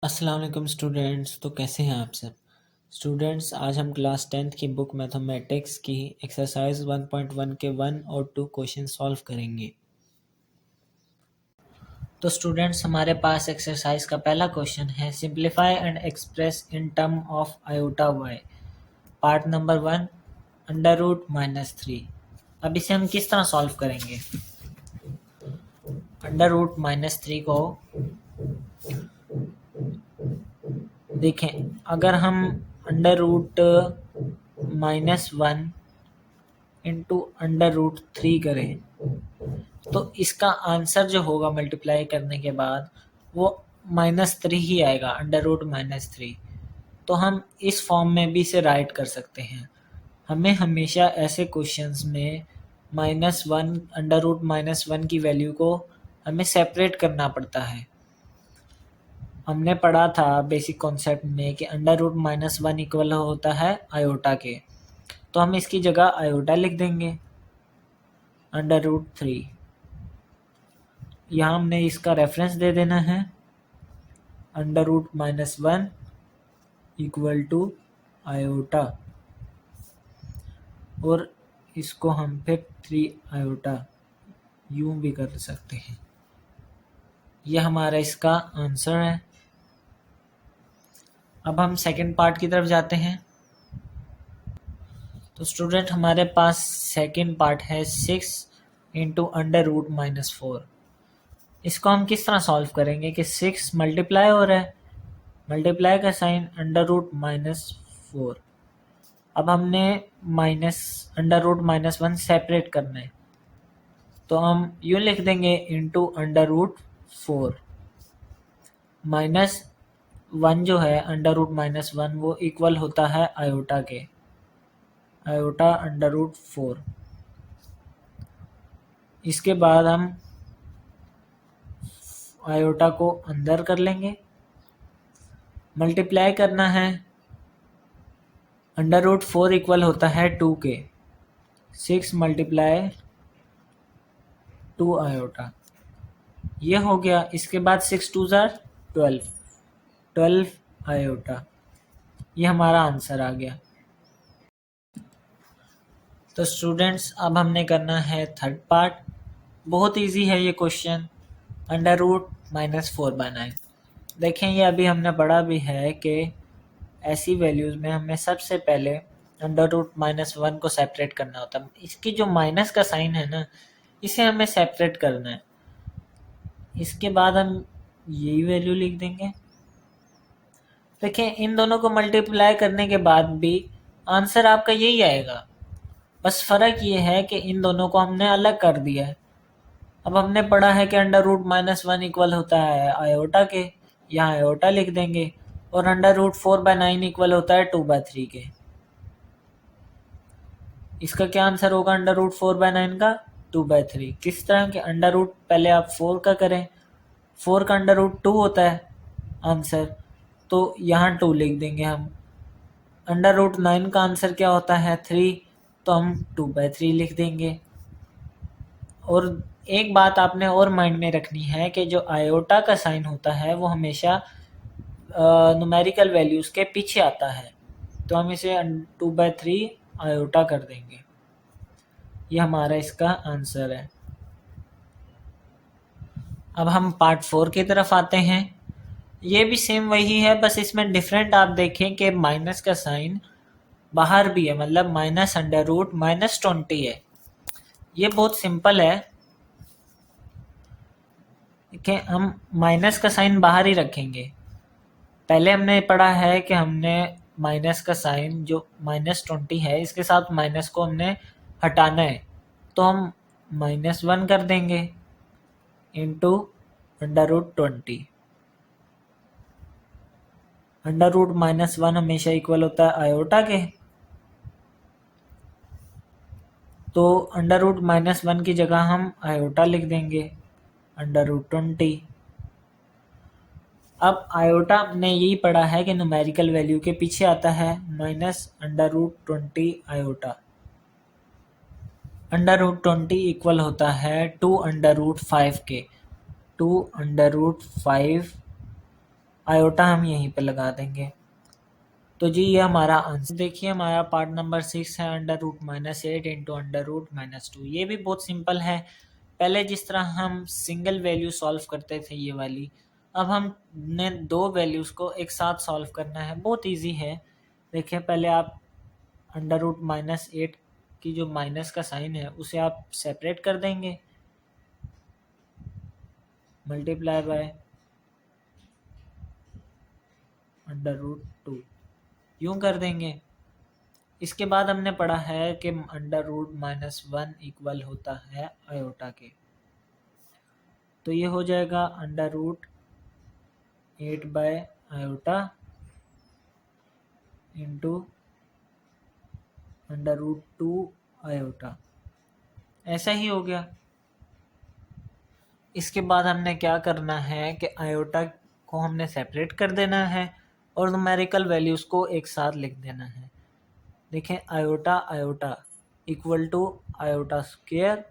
अस्सलाम वालेकुम स्टूडेंट्स। तो कैसे हैं आप सब स्टूडेंट्स। आज हम क्लास 10th की बुक मैथमेटिक्स की एक्सरसाइज 1.1 के 1 और 2 क्वेश्चन सॉल्व करेंगे। तो स्टूडेंट्स हमारे पास एक्सरसाइज का पहला क्वेश्चन है, simplify and express in term of iota Y. Part number 1, under root -3। अब इसे हम किस तरह सॉल्व करेंगे? अंडर रूट -3 को देखें, अगर हम under root -1 into under root 3 करें तो इसका आंसर जो होगा मल्टीप्लाई करने के बाद वो -3 ही आएगा, अंडर रूट -3। तो हम इस फॉर्म में भी इसे राइट कर सकते हैं। हमें हमेशा ऐसे क्वेश्चंस में -1 अंडर रूट -1 की वैल्यू को हमें सेपरेट करना पड़ता है। हमने पढ़ा था बेसिक कॉन्सेप्ट में कि अंडर रूट -1 इक्वल होता है आयोटा के, तो हम इसकी जगह आयोटा लिख देंगे अंडर रूट 3। यहाँ हमने इसका रेफरेंस दे देना है, under root -1 equal to iota, और इसको हम फिर 3 आयोटा यूं भी कर सकते हैं। यह हमारा इसका आंसर है। अब हम सेकंड पार्ट की तरफ जाते हैं। तो स्टूडेंट हमारे पास सेकंड पार्ट है 6 इंटू अंडर रूट -4। इसको हम किस तरह सॉल्व करेंगे कि 6 मल्टीप्लाई हो रहा है, मल्टीप्लाई का साइन अंडर रूट -4। अब हमने अंडर रूट -1 सेपरेट करना है, तो हम यूँ लिख देंगे इंटू अंडर रूट 4। -1 जो है अंडर रूट -1 वो इक्वल होता है आयोटा के, आयोटा अंडर रूट 4। इसके बाद हम आयोटा को अंदर कर लेंगे, मल्टीप्लाई करना है। अंडर रूट 4 इक्वल होता है 2 के, 6 मल्टीप्लाई 2 आयोटा, ये हो गया। इसके बाद 6 2 ज़ार 12, 12 आयोटा, ये हमारा आंसर आ गया। तो स्टूडेंट्स अब हमने करना है थर्ड पार्ट। बहुत इजी है ये क्वेश्चन, अंडर रूट -4/9। देखें, ये अभी हमने पढ़ा भी है कि ऐसी वैल्यूज़ में हमें सबसे पहले अंडर रूट -1 को सेपरेट करना होता है। इसकी जो माइनस का साइन है ना, इसे हमें सेपरेट करना है। इसके बाद हम यही वैल्यू लिख देंगे। देखें, इन दोनों को मल्टीप्लाई करने के बाद भी आंसर आपका यही आएगा, बस फ़र्क ये है कि इन दोनों को हमने अलग कर दिया है। अब हमने पढ़ा है कि अंडर रूट -1 इक्वल होता है आयोटा के, यहाँ आयोटा लिख देंगे, और अंडर रूट 4/9 इक्वल होता है 2/3 के। इसका क्या आंसर होगा अंडर रूट 4/9 का? 2/3। किस तरह के अंडर रूट, पहले आप 4 का करें, 4 का अंडर रूट 2 होता है आंसर, तो यहाँ 2 लिख देंगे हम। अंडर रूट 9 का आंसर क्या होता है? 3, तो हम 2/3 लिख देंगे। और एक बात आपने और माइंड में रखनी है कि जो आयोटा का साइन होता है वो हमेशा न्यूमेरिकल वैल्यूज़ के पीछे आता है, तो हम इसे 2/3 आयोटा कर देंगे। ये हमारा इसका आंसर है। अब हम पार्ट 4 की तरफ आते हैं। ये भी सेम वही है, बस इसमें डिफरेंट आप देखें कि माइनस का साइन बाहर भी है, मतलब -√-20 है। ये बहुत सिंपल है कि हम माइनस का साइन बाहर ही रखेंगे। पहले हमने पढ़ा है कि हमने माइनस का साइन जो -20 है, इसके साथ माइनस को हमने हटाना है, तो हम -1 कर देंगे into under root 20। Under root -1 हमेशा इक्वल होता है आयोटा के, तो अंडर रूट -1 की जगह हम आयोटा लिख देंगे अंडर रूट 20। अब आयोटा ने यही पढ़ा है कि न्यूमेरिकल वैल्यू के पीछे आता है, -√20 आयोटा। अंडर रूट 20 इक्वल होता है 2 अंडर रूट 5 के, 2 अंडर रूट 5 आयोटा हम यहीं पे लगा देंगे। तो जी ये हमारा आंसर। देखिए हमारा पार्ट नंबर 6 है √-8 इंटू √-2। ये भी बहुत सिंपल है। पहले जिस तरह हम सिंगल वैल्यू सॉल्व करते थे ये वाली, अब हमने दो वैल्यूज़ को एक साथ सॉल्व करना है। बहुत इजी है। देखिए पहले आप √-8 की जो माइनस का साइन है उसे आप सेपरेट कर देंगे, मल्टीप्लाई बाय √2 यूं कर देंगे। इसके बाद हमने पढ़ा है कि √-1 इक्वल होता है आयोटा के। तो ये हो जाएगा √8 बाय आयोटा इंटू √2 आयोटा। ऐसा ही हो गया। इसके बाद हमने क्या करना है कि आयोटा को हमने सेपरेट कर देना है और न्यूमेरिकल वैल्यूज़ को एक साथ लिख देना है। देखें iota iota equal to iota square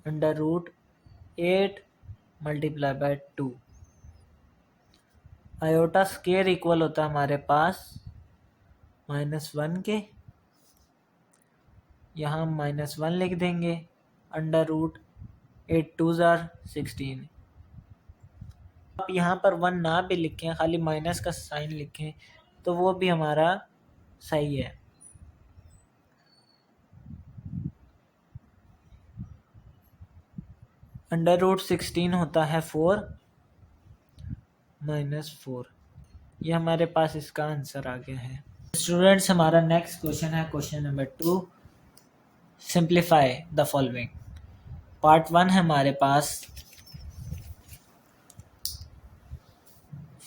√8 multiply by 2। Iota square equal होता है हमारे पास -1 के, यहाँ हम -1 लिख देंगे, √8 2s are 16। आप यहाँ पर 1 ना भी लिखें, खाली माइनस का साइन लिखें तो वो भी हमारा सही है। √16 होता है 4 -4। ये हमारे पास इसका आंसर आ गया है। स्टूडेंट्स हमारा नेक्स्ट क्वेश्चन है question number 2। Simplify the following. Part 1 है हमारे पास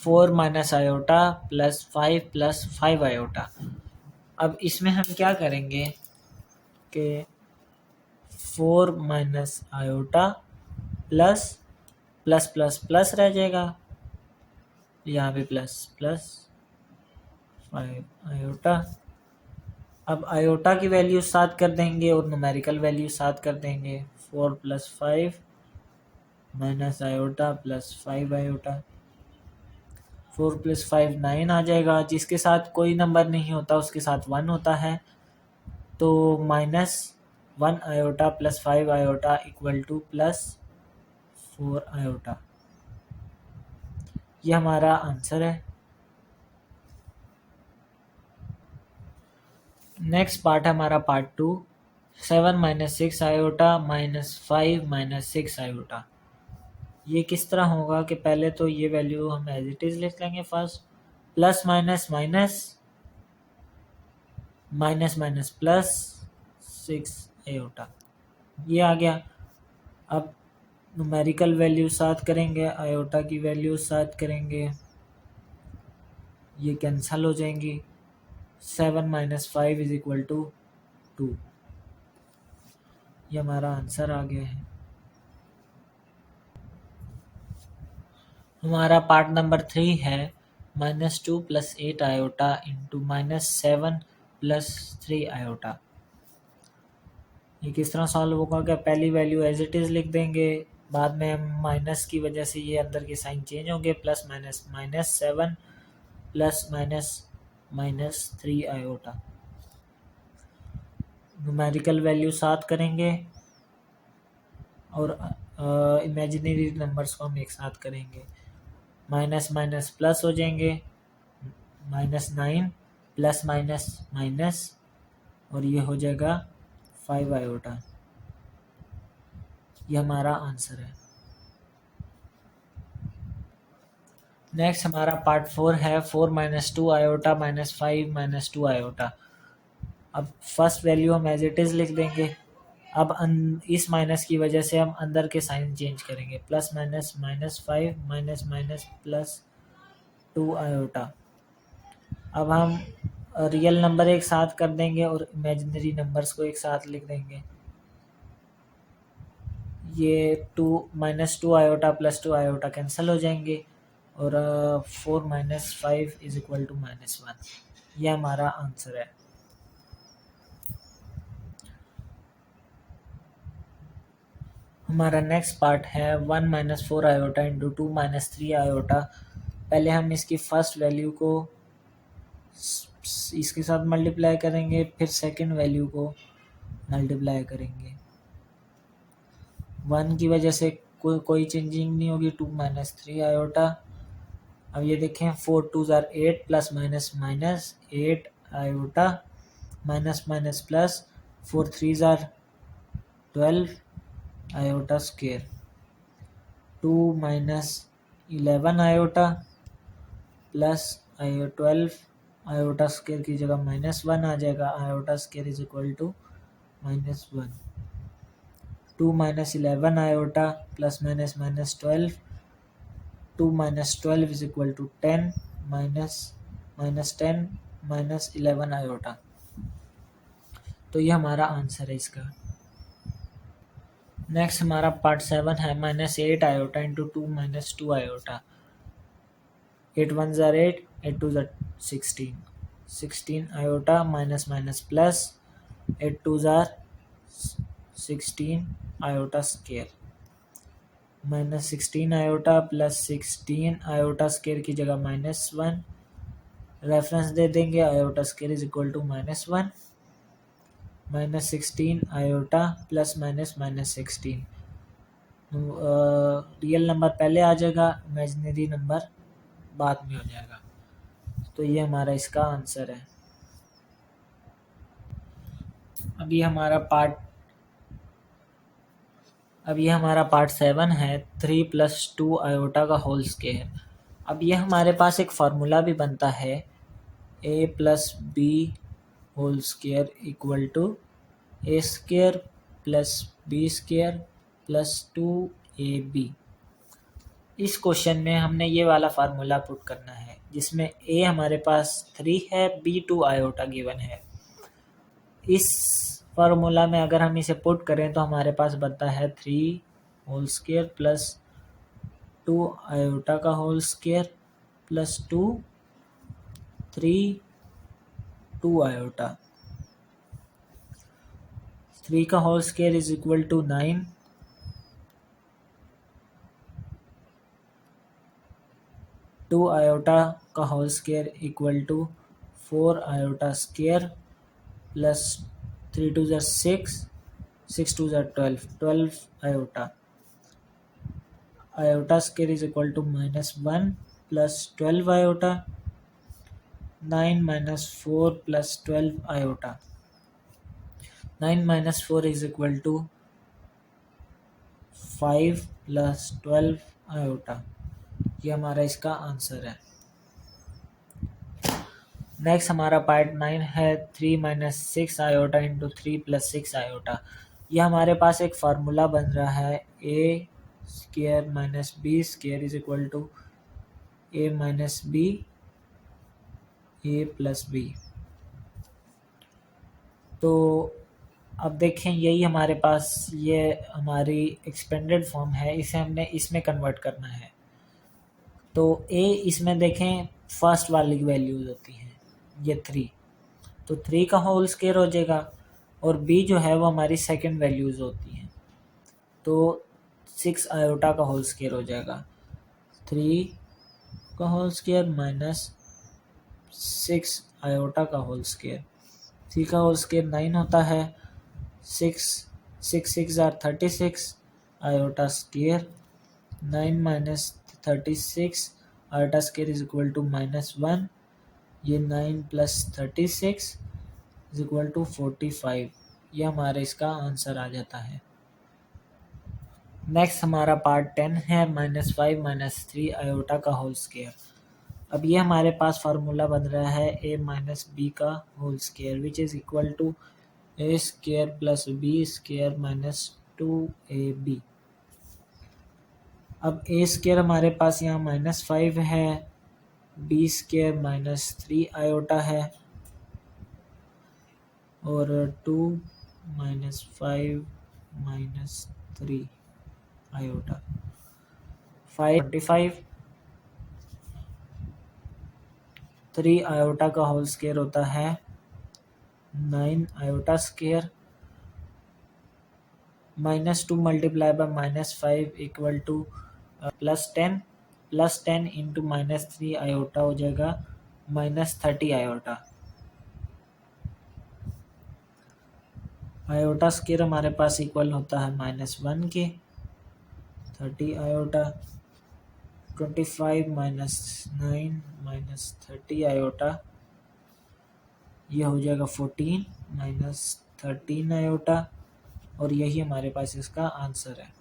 4 minus iota plus 5 plus 5 iota. अब इसमें हम क्या करेंगे कि 4 minus iota plus plus plus plus रह जाएगा, यहाँ भी प्लस प्लस 5 आयोटा। अब आयोटा की वैल्यू साथ कर देंगे और न्यूमेरिकल वैल्यू साथ कर देंगे। 4 plus 5 minus iota plus 5 iota. 4 plus 5 9 आ जाएगा। जिसके साथ कोई नंबर नहीं होता उसके साथ 1 होता है, तो -1 iota plus 5 iota equal to +4 iota. ये हमारा आंसर है। नेक्स्ट पार्ट है हमारा पार्ट 2। 7 minus 6 iota -5 -6 iota. ये किस तरह होगा कि पहले तो ये वैल्यू हम एज इट इज लिख लेंगे first, plus minus minus minus minus plus 6 iota. ये आ गया। अब न्यूमेरिकल वैल्यू साथ करेंगे, आयोटा की वैल्यू साथ करेंगे, ये कैंसल हो जाएंगी। 7 माइनस 5 इज इक्वल टू 2। ये हमारा आंसर आ गया है। हमारा पार्ट नंबर 3 है -2 plus 8 iota into -7 plus 3 iota. ये किस तरह सॉल्व होगा? क्या पहली वैल्यू एज इट इज़ लिख देंगे, बाद में हम माइनस की वजह से ये अंदर के साइन चेंज होंगे, plus minus -7 plus minus 3 iota. Numerical value साथ करेंगे और इमेजिनरी नंबर्स को हम एक साथ करेंगे। माइनस माइनस प्लस हो जाएंगे, -9 प्लस माइनस माइनस, और ये हो जाएगा 5 आयोटा। ये हमारा आंसर है। नेक्स्ट हमारा पार्ट 4 है 4 माइनस 2 आयोटा -5 -2 आयोटा। अब फर्स्ट वैल्यू हम एज इट इज़ लिख देंगे। अब इस माइनस की वजह से हम अंदर के साइन चेंज करेंगे, plus minus -5 minus minus +2 iota. अब हम रियल नंबर एक साथ कर देंगे और इमेजिनरी नंबर्स को एक साथ लिख देंगे। ये -2 आयोटा +2 आयोटा कैंसिल हो जाएंगे और 4 माइनस 5 इज इक्वल टू -1। ये हमारा आंसर है। हमारा नेक्स्ट पार्ट है 1 minus 4 iota into 2 minus 3 iota. पहले हम इसकी फर्स्ट वैल्यू को इसके साथ मल्टीप्लाई करेंगे, फिर सेकंड वैल्यू को मल्टीप्लाई करेंगे। 1 की वजह से कोई चेंजिंग नहीं होगी, 2 माइनस 3 आयोटा। अब ये देखें 4 2 ज़ार 8 plus minus minus 8 iota minus minus plus 4 3 ज़ार 12 iota square. 2 minus 11 iota plus 12 iota square की जगह -1 आ जाएगा। Iota square is equal to -1। 2 minus 11 iota plus minus minus 12, 2 minus 12 is equal to 10 minus minus 10 minus 11 iota. तो ये हमारा answer है इसका। नेक्स्ट हमारा पार्ट 7 है -8 आयोटा इंटू 2 माइनस 2 आयोटा। 8 1 ज़ार 8, 8 2 ज़ार 16, 16 आयोटा माइनस माइनस प्लस 8 2 ज़ार 16 iota square minus 16 iota plus 16 iota square की जगह -1 रेफरेंस दे देंगे। Iota square is equal to -1 minus 16 iota plus minus minus 16। Real number पहले आ जाएगा, इमेजिनरी नंबर बाद में हो जाएगा। तो ये हमारा इसका आंसर है। अब ये हमारा पार्ट 7 है 3 + 2 आयोटा का होल स्क्वायर। अब ये हमारे पास एक फार्मूला भी बनता है a + b whole square equal to a square + b square + 2ab। इस क्वेश्चन में हमने ये वाला फार्मूला पुट करना है जिसमें a हमारे पास 3 है, b 2 आयोटा गिवन है। इस फार्मूला में अगर हम इसे पुट करें तो हमारे पास बनता है 3 होल स्क्वायर प्लस 2 आयोटा का होल स्क्वायर प्लस 2 3 2 आयोटा। 3 का whole square is equal to 9, 2 iota का whole square equal to 4 iota square plus 3 2 ज़ार 6, 6 2 ज़ार 12, 12 iota. Iota square is equal to -1 plus 12 iota, 9 minus 4 plus 12 iota. 9 minus 4 is equal to 5 plus 12 iota. ये हमारा इसका answer है। Next हमारा part 9 है 3 - 6 iota into 3 + 6 iota. यह हमारे पास एक फार्मूला बन रहा है a square minus b square is equal to a minus b a plus b। तो अब देखें यही हमारे पास ये हमारी एक्सपेंडेड फॉर्म है, इसे हमने इसमें कन्वर्ट करना है। तो a इसमें देखें फर्स्ट वाली वैल्यूज होती हैं ये 3, तो 3 का होल स्क्वायर हो जाएगा और b जो है वो हमारी सेकंड वैल्यूज होती हैं, तो 6 आयोटा का होल स्क्वायर हो जाएगा। 3 का होल स्क्वायर माइनस 6 आयोटा का होल स्क्वायर। 3 का होल स्क्वायर 9 होता है, 6 6 ज़ार 36 iota square, 9 minus 36 iota square is equal to -1। ये 9 प्लस 36 इज इक्वल टू 45। ये हमारा इसका आंसर आ जाता है। नेक्स्ट हमारा पार्ट 10 है -5 - 3 आयोटा का होल स्क्वायर। अब ये हमारे पास फार्मूला बन रहा है a माइनस b का whole square which is equal to a square plus b square minus 2ab। अब a स्क्वायर हमारे पास यहाँ -5 है, b स्क्वायर -3 आयोटा है और 2 - 5 - 3 आयोटा 525। 3 आयोटा का होल स्क्वायर होता है 9 iota square, -2 multiply by -5 equal to +10 +10 into -3 iota हो जाएगा -30 आयोटा। आयोटा स्क्वायर हमारे पास इक्वल होता है -1 के। 30 आयोटा 25 -9 -30 आयोटा, ये हो जाएगा 14 -13 आयोटा, और यही हमारे पास इसका आंसर है।